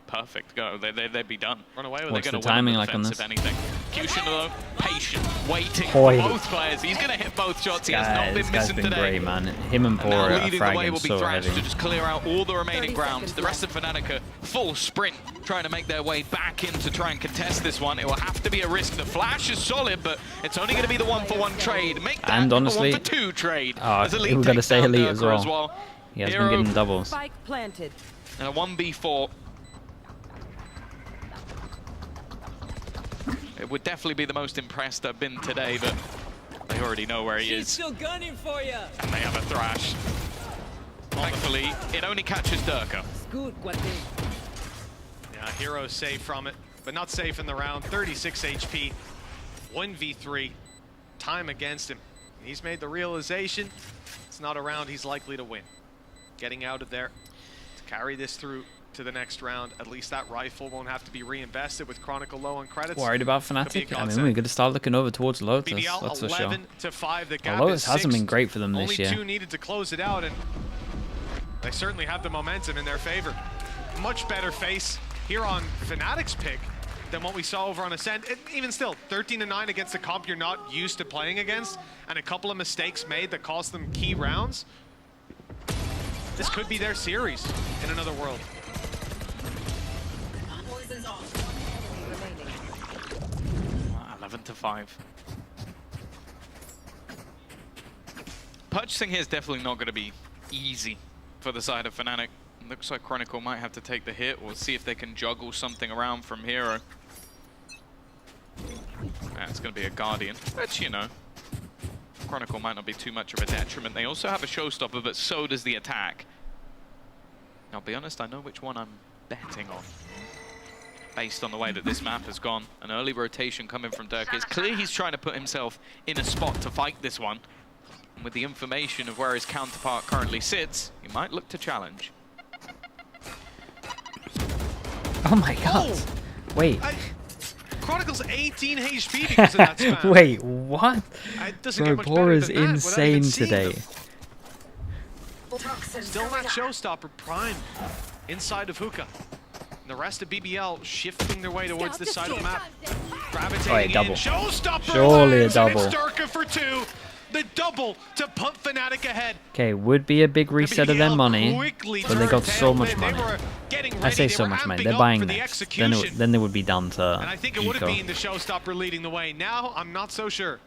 perfect. Go, they'd be done. Run away, or What's they're the going to win timing the like on defense, this? if anything. Cushion, though, patient, waiting Boy. for both players. He's going to hit both shots. He has not been This guy's missing been today. great, man. Him and Bor Now are leading the way fragging will be so Thrash heavy. to just clear out all the remaining 30 grounds. seconds The rest of Fnatic are full sprint, trying to make their way back in to try and contest this one. It will have to be a risk. The flash is solid, but it's only going to be the 1-for-1 trade. Make that And honestly, a 1-for-2 trade. we Elite gotta takes say down Elite Durka as well. He has been Hero getting doubles. Spike planted. and a 1v4. It would definitely be the most impressed I've been today, but they already know where he is. Still gunning for you. And they have a Thrash. Thankfully, it only catches Durka. Good, Guate. Yeah, Hero safe from it, but not safe in the round. 36 HP, 1v3, time against him. He's made the realization it's not a round he's likely to win. Getting out of there to carry this through to the next round. At least that rifle won't have to be reinvested with Chronicle low on credits. Worried about Fnatic? I mean, we're going to start looking over towards Lotus, BBL that's for sure. 11-5. The gap Lotus is hasn't 6. been great for them this Only year. 2 needed to close it out, and they certainly have the momentum in their favor. Much better face here on Fnatic's pick than what we saw over on Ascent. Even still, 13-9 against a comp you're not used to playing against, and a couple of mistakes made that cost them key rounds. This could be their series in another world. 11-5. Purchasing here is definitely not going to be easy for the side of Fnatic. Looks like Chronicle might have to take the hit or see if they can juggle something around from Hero. It's going to be a Guardian, which, you know, Chronicle might not be too much of a detriment. They also have a showstopper, but so does the attack. I'll be honest, I know which one I'm betting on, based on the way that this map has gone. An early rotation coming from Durka. It's clear he's trying to put himself in a spot to fight this one. And with the information of where his counterpart currently sits, he might look to challenge. Oh my god. Wait. Chronicle's 18 HP because of that spam. Wait, what? It doesn't Bro, get much Bor better is than that without insane even seeing today. them. Still not showstopper prime inside of Hookah. The rest of BBL shifting their way towards this side of the map. Gravitating Alright, double. in. Showstopper Surely a lands, and double. it's Durka for 2. The double to pump Fnatic ahead. Okay, would be a big reset of their BBL money, quickly but they got turned so tail. much They money. were getting I ready. say They so were much money. amping They're up buying for the next. execution. Then they would be down to And I think it would have Eco. been the showstopper leading the way. Now, I'm not so sure.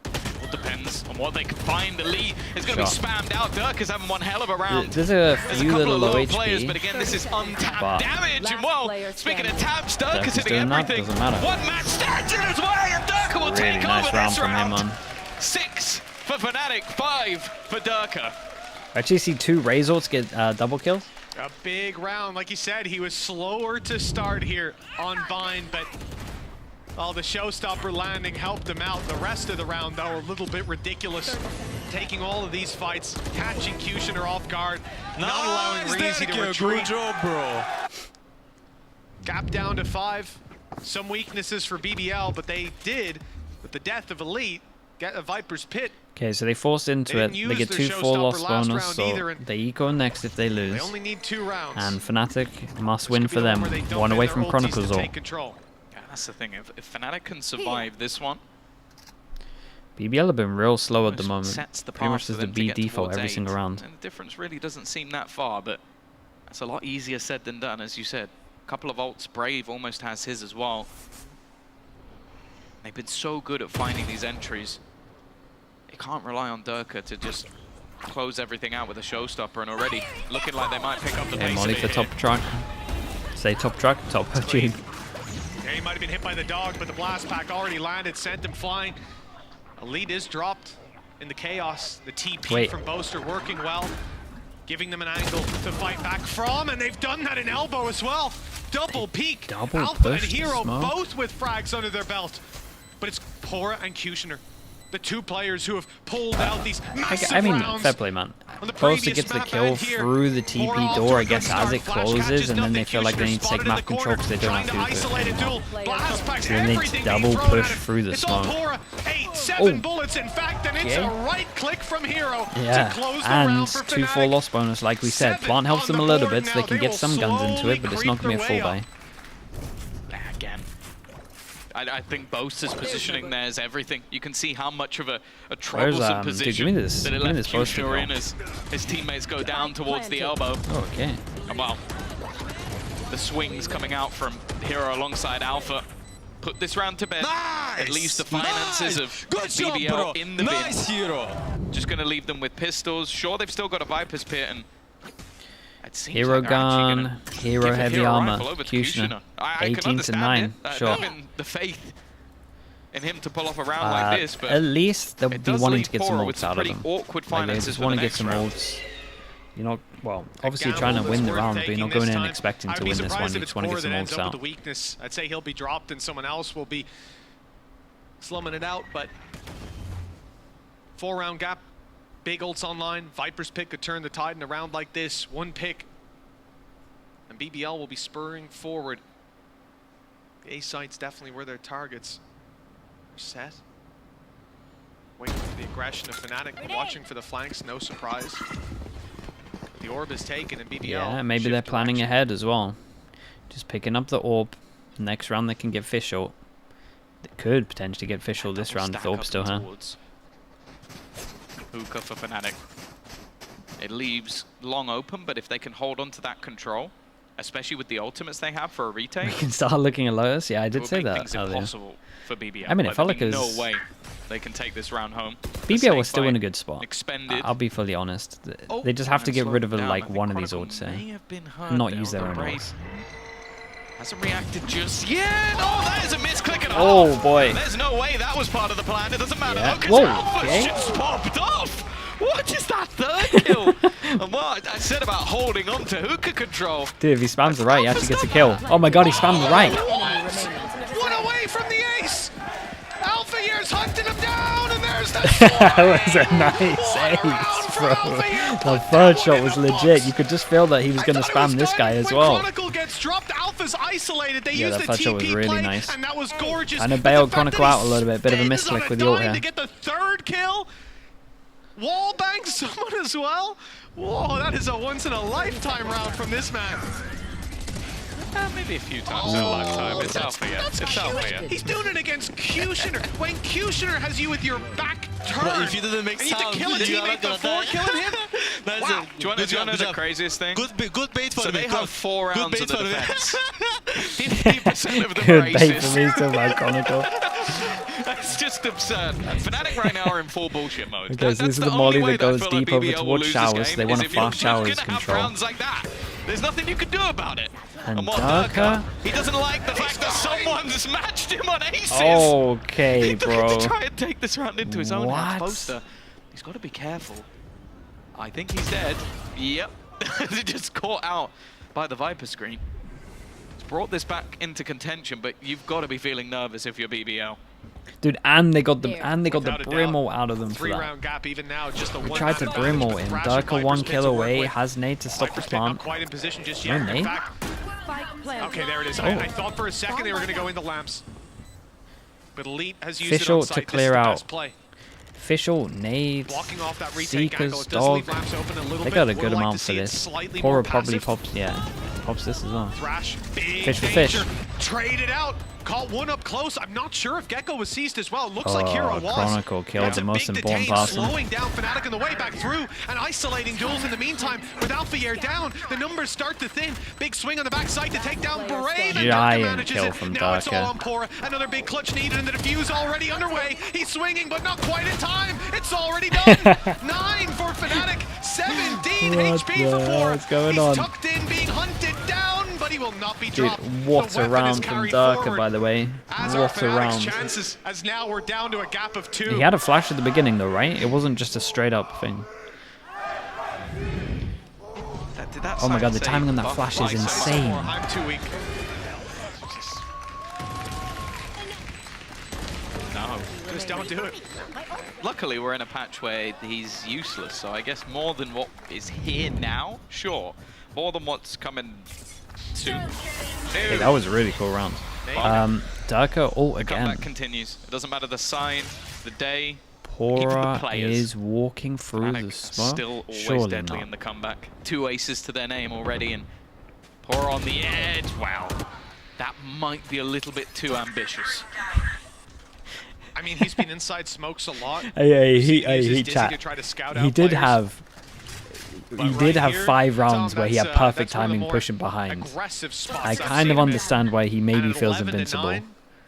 It depends on what they can find. The lead is going to be Sure. spammed out. Durka's having one hell of a round. There's a There's a few couple little of low low players, HP. but again, this is untapped But- damage. And well, speaking of taps, Durka's Durka's hitting doing that, everything. doesn't matter. One match stands in his way, and Durka will Really take nice over round this from him, round. man. 6 for Fnatic, 5 for Durka. I actually see 2 Razors get double kills. A big round. Like you said, he was slower to start here on Vine, but the showstopper landing helped him out. The rest of the round, though, a little bit ridiculous. Taking all of these fights, catching Kushner off guard, not allowing Reezy to retreat. Good job, bro. Gap down to 5. Some weaknesses for BBL, but they did, with the death of Elite, get a Viper's Pit. Okay, so they forced into They it. didn't They use get their 2 showstopper 4 loss last bonus, round so either, and they eco next if they lose. They only need 2 rounds. And Fnatic must win Could be for the them. one where they dump One in away their from ultis Chronicles to all. take control. Yeah, that's the thing. If Fnatic can survive this one, BBL have been real slow at the almost moment. sets the Pretty much path for does the them to B get default towards every 8. single round. And the difference really doesn't seem that far, but that's a lot easier said than done, as you said. A couple of ults, Brave almost has his as well. They've been so good at finding these entries. They can't rely on Durka to just close everything out with a showstopper, and already looking like they might pick up the Okay, pace Molly of for it top here. track. Say top track, top Clean. tune. Yeah, he might have been hit by the dog, but the blast pack already landed, sent him flying. Elite is dropped in the chaos. The TP Wait. from Boaster working well, giving them an angle to fight back from, and they've done that in elbow as well. Double peak. double Alpha and pushed Hero Smoke. both with frags under their belt. But it's Pora and Kushner. The two players who have pulled out these massive I mean, rounds. fair play, man. The Closer gets the kill through the TP door, I guess, as it closes, and then they feel like they need to take map control because they don't have to do it anymore. So they need to double push through the smoke. Bullets, in fact, and it's a right click from Hero yeah, to close the and round for 2-4 loss bonus, like we said. Plant helps them a little bit, so they can get some guns into it, but it's not going to be a full buy. Again. I think Boaster's positioning there is everything. You can see how much of a troublesome position dude, that it left Kushner in as his teammates go down towards the elbow. Oh, okay. And well, the swings coming out from Hero alongside Alpha put this round to bed. Nice! It leaves the finances of BBL in the bin. Hero. Just going to leave them with pistols. Sure, they've still got a Viper's Pit, and it seems Hero like gun, Hero heavy armor, Kushner, I 18 to 9, sure. Having the faith in him to pull off a round like this, but at least they'll be wanting to get some ults out of them. Awkward Like they just want to get some ults. You're not, well, obviously you're trying to win the round, but you're not going in expecting to win this one. You just want to get some ults out. Weakness. I'd say he'll be dropped and someone else will be slumming it out, but 4-round gap. Big ults online. Viper's pick could turn the tide in a round like this. One pick. And BBL will be spurring forward. The A sites definitely were their targets. They're set. Waiting for the aggression of Fnatic. Watching for the flanks, no surprise. The orb is taken and BBL. Yeah, maybe they're planning ahead as well. Just picking up the orb. Next round they can get Fischl. They could potentially get Fischl this round if the orb's still here. Hookah for Fnatic. It leaves long open, but if they can hold on to that control, especially with the ultimates they have for a retake, we can start looking at Lotus. Yeah, I did say that. Things impossible for BBL. I mean, it felt like it was no way they can take this round home. BBL was still in a good spot. Expended. I'll be fully honest. They just have to get rid of like one of these ults here, not use their own ults. Hasn't reacted just yet. Oh, that is a misclick and a Oh half. boy. There's no way that was part of the plan. It doesn't matter. Yeah. Whoa, Alpha just popped off. What is that third kill? And what I said about holding on to hookah control. Dude, if he spams the right, he actually gets a kill. Oh my god, he spammed the right. One away from the ace. Alpha Year's hunting him down, and there's the That was a nice ace, bro. The third shot was legit. You could just feel that he was going to spam this guy as well. Chronicle gets dropped. Alpha's isolated. They Yeah, used that the third shot was TP really play, nice. and that was gorgeous. And it bailed Chronicle out a little bit. Bit of a misclick with the ult here. To get the third kill. Wallbang someone as well. Whoa, that is a once-in-a-lifetime round from this man. Maybe a few times in a lifetime. It's Alpha yet. It's Alpha yet. He's doing it against Kushner. When Kushner has you with your back turned, But if he doesn't make and you have to kill a sound, you are teammate not gonna before killing him. That's Wow. it. Do you want to know the craziest thing? Good bait for So me. they have 4 rounds of the bait for me. defense. 50% of them are Good bait aces. for me still by Chronicle. That's just absurd. Fnatic right now are in full bullshit mode. Okay, so this is the molly that goes deep over towards showers. They want to fast showers control. Rounds like that. There's nothing you can do about it. And what Darker. He doesn't like the fact that someone's matched him on aces. Okay, He's bro. looking to try and take this round into his own hands. What? Poster. He's got to be careful. I think he's dead. Yep. Just caught out by the Viper screen. It's brought this back into contention, but you've got to be feeling nervous if you're BBL. Dude, and they got the Without a Brimble doubt. out of them for that. 3-round gap even now, just a We one tried to advantage, Brimble but him. Thrasher Darker Viper's 1 pit kill to work away. with. Has nade to stop the Viper's pit not plant. quite in position just No yet. nade? In fact, okay, there it is. I thought for a second they were going to go into lamps. But Elite has used it on Fischl site. to This is clear the out. best play. Fischl, nade, Blocking off that retake Seekers, angle. It does leave dog. lamps open a little They bit. got a Would good like amount to for see it this. slightly Pora more probably passive. pops, yeah, pops this as well. Thrash, big Fish for danger. fish. Trade it out. Caught one up close. I'm not sure if Gecko was seized as well. It looks like Hero was. Chronicle killed That's the a most big important detain, person. slowing down Fnatic on the way back through and isolating duels in the meantime. With Alpha down, the numbers start to thin. Big swing on the backside to take down Brave, and Darker Giant manages kill it. from Now it's all Darker. on Pora. Another big clutch needed, and the defuse already underway. He's swinging, but not quite in time. It's already done. 9 for Fnatic, 17 What HP for the Pora. hell's going He's on? tucked in, being hunted down, but he will not be Dude, dropped. what The a weapon is round from carried Darker, forward. by the way. As our What a Fnatic's round. chances, as now we're down to a gap of 2. He had a flash at the beginning though, right? It wasn't just a straight up thing. Oh my god, the timing on that flash is insane. I'm too weak. No. Just don't do it. Luckily, we're in a patch where he's useless, so I guess more than what is here now, sure. More than what's coming soon. Hey, that was a really cool round. Durka ult again. Comeback continues. It doesn't matter the sign, the day. Pora is walking through Fnatic the smoke. Still always Surely deadly not. in the comeback. 2 aces to their name already, and Pora on the edge. Wow, that might be a little bit too ambitious. I mean, he's been inside smokes a lot. He chat. To try to scout out he did players. have. He did have 5 rounds where he had perfect timing pushing behind. I kind of understand why he maybe feels invincible.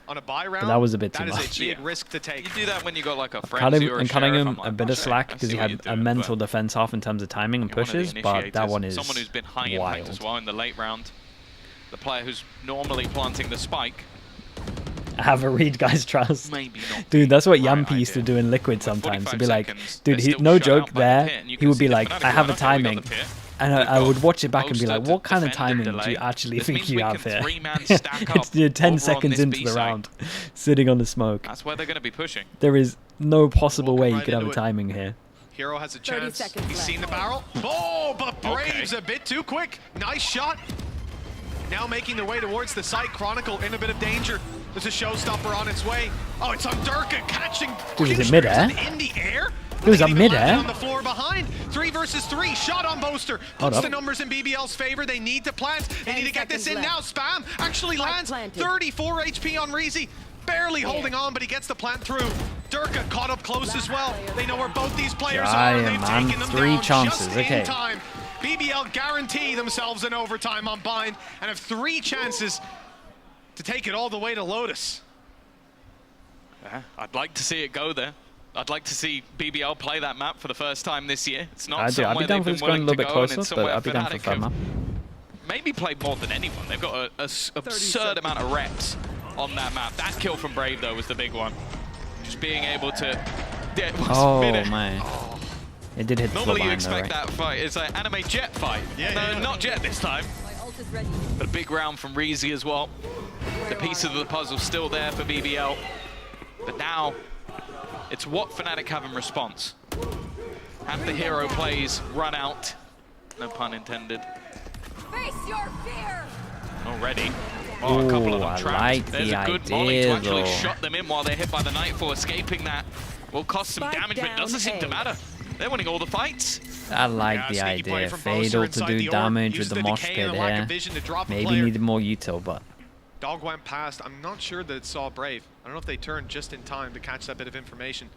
On a buy round, but that was a bit too much. That is a big risk to take. You do that when you got like a frenzy or a cutting sheriff. him a bit of slack because he had a mental defense off in terms of timing and pushes, but that one is someone who's been high impact as well in the late round. The player who's normally planting the spike. Have a read, guys, trust. Maybe not. Dude, that's what Yampi used to do in Liquid sometimes. To be like, dude, no joke there. He would be like, I have a timing. And I would watch it back and be like, what kind of timing do you actually think you have here? It's 10 seconds into the round, sitting on the smoke. That's where they're going to be pushing. There is no possible way you could have a timing here. Hero has a chance. He's seen the barrel. Oh, but Brave's a bit too quick. Nice shot. Now making their way towards the site. Chronicle in a bit of danger. There's a showstopper on its way. Oh, it's on Durka catching. Dude, is it mid-air? In the air? It was up mid-air. On the floor behind. 3 versus 3. Shot on Boaster. Puts the numbers in BBL's favor. They need to plant. They need to get this in now. Spam actually lands. 34 HP on Reezy. Barely holding on, but he gets the plant through. Durka caught up close as well. They know where both these players are. They've taken them 3 down chances. just Okay. in time. BBL guarantee themselves an overtime on Bind and have 3 chances to take it all the way to Lotus. Yeah, I'd like to see it go there. I'd like to see BBL play that map for the first time this year. It's not I'd be down for this going a little bit closer, but I'd be down for fun map. Maybe played more than anyone. They've got an absurd amount of reps on that map. That kill from Brave, though, was the big one. Just being able to... Yeah, oh, man. Oh. It did hit the Normally line, you expect though, right? that fight. It's an anime Jet fight. No, not Jet this time. But a big round from Reezy as well. The piece of the puzzle still there for BBL. But now, it's what Fnatic have in response. Have the hero plays run out. No pun intended. Face your fear. Already. Oh, a couple of them trapped. Like There's a good molly to actually shot them in while they're hit by the Nightfall. Escaping that will cost some damage, but it doesn't seem to matter. They're winning all the fights. I like the idea. Fatal to do damage with the mosh pit here. Maybe needed more util, but... Dog went past. I'm not sure that it saw Brave. I don't know if they turned just in time to catch that bit of information.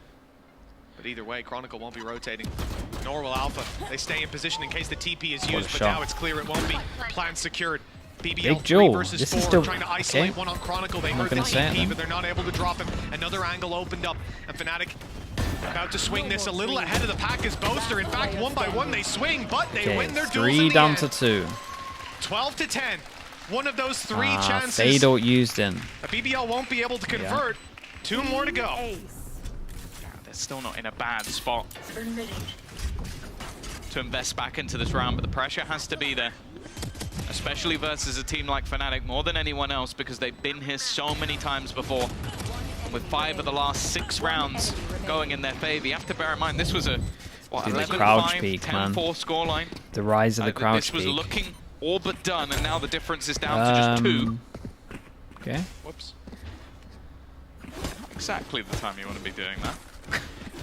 But either way, Chronicle won't be rotating. Nor will Alpha. They stay in position in case the TP is used, but now it's clear it won't be. Plan secured. BBL 3 versus 4, still trying to isolate one on Chronicle. They heard the TP, but they're not able to drop him. Another angle opened up, and Fnatic about to swing this a little ahead of the pack as Boaster. In fact, 1 by 1 they swing, but they win their duels in the 3 down end. to 2. 12 to 10. One of those 3 chances. Fatal used in. BBL won't be able to convert. 2 more to go. They're still not in a bad spot to invest back into this round, but the pressure has to be there. Especially versus a team like Fnatic more than anyone else, because they've been here so many times before. With 5 of the last 6 rounds going in their favor. You have to bear in mind, this was a 11-5, 10-4 scoreline. The rise of the crouch peak. This was peak. looking all but done, and now the difference is down to just 2. Okay. Whoops. Exactly the time you want to be doing that.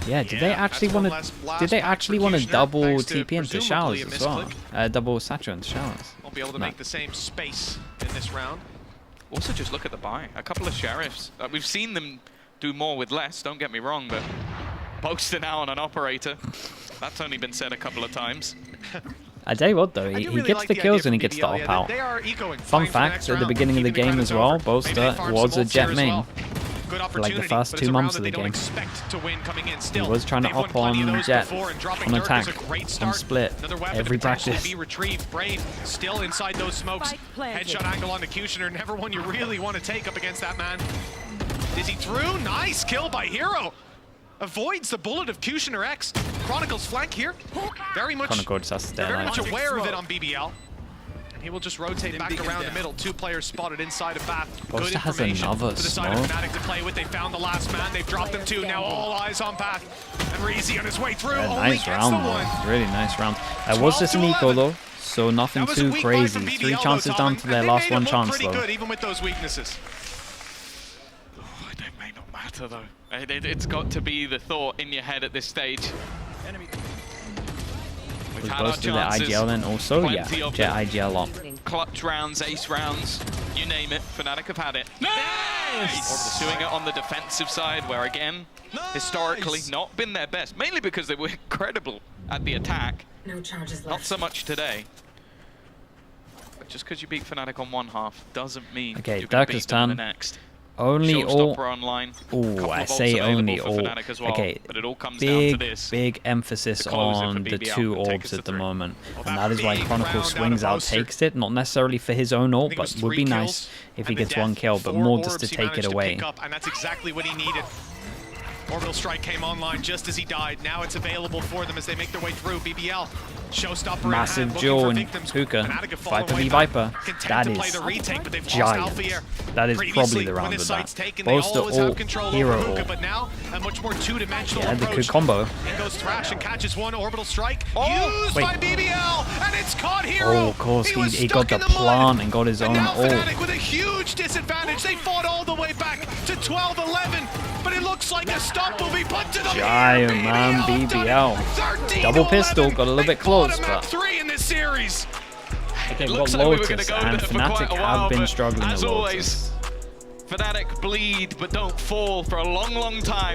Yeah, did they actually want to? Did they actually want to double TP into showers as well? Double Satchel into showers. Won't be able to make the same space in this round. Also, just look at the buy. A couple of sheriffs. We've seen them do more with less. Don't get me wrong, but Boaster now on an operator. That's only been said a couple of times. I tell you what, though, he gets the kills and he gets the op out. Fun fact: at the beginning of the game as well, Boaster was a Jet main. For like the first 2 months of the game. He was trying to op on Jet, on attack, on split, every practice. Brave still inside those smokes. Headshot angle on the Cutioner, never one you really want to take up against that man. Is he through? Nice kill by Hero. Avoids the bullet of Cutioner X. Chronicle's flank here. Very much, Chronicle just has to stay very alive. much aware of it on BBL. He will just rotate back around the middle. 2 players spotted inside of Bath. Bosta Good has information another for the side of smoke. Fnatic to play with. They found the last man. They've dropped them 2. Now all eyes on Bath. And Reezy on his way through. Yeah, only nice gets round, the though. one. Really nice round. Was this an eco, though? So nothing That was a too weak buy crazy. from BBL, 3 chances though, down Tom, to and their they last made it 1 look chance, pretty though. good, even with those weaknesses. Oh, it may not matter, though. It's got to be the thought in your head at this stage. We've Was had our Bosta their chances. IGL then also? Yeah, Plenty of Jet them. IGL up. Clutch rounds, ace rounds, you name it. Fnatic have had it. Nice! Doing it on the defensive side, where again, historically not been their best, mainly because they were incredible at the attack. No charges left. Not so much today. But just because you beat Fnatic on one half doesn't mean Okay, you're going to beat Darkest them in the Tan. next. Only all. Showstopper online. Oh, Couple I of ults say available only for all. Fnatic as well, Okay, but it all comes down to big, this. big emphasis To close it for on the BBL 2 and take orbs us to at the 3. moment. Well, And that that is why big Chronicle round swings out out, of Boaster. takes it. Not necessarily for his own I ult, think it but was would 3 be kills nice if he and the gets 1 death. kill, but 4 more just to orbs he take it managed to away. pick up, and that's exactly what he needed. Orbital Strike came online just as he died. Now it's available for them as they make their way through. BBL, Showstopper in Massive hand, Joe looking and for victims. Hookah. Fnatic have fallen Viper way v back, Viper. content That to play is the retake, but they've lost giant. Alpha. That is Previously, probably the when round this of site's that. taken, they Bosta always have ult, control hero over Hookah, ult. but now a much more two-dimensional Yeah, the approach. good combo. In goes Thrash and catches 1 Orbital Strike. Oh, used wait. by BBL, and it's caught Hero. Oh, of course, was he got stuck the in mud. plant and got his And own now ult. Fnatic with a huge disadvantage. They fought all the way back to 12-11, but it looks like a stop will be put to the Giant man, BBL. Double pistol, got a little bit close, but 3 in this series. okay, It we've looks got like we were going Lotus, to go and there for quite Fnatic a while, have been but struggling as at always, Lotus. Fnatic bleed but don't fall for a long, long time.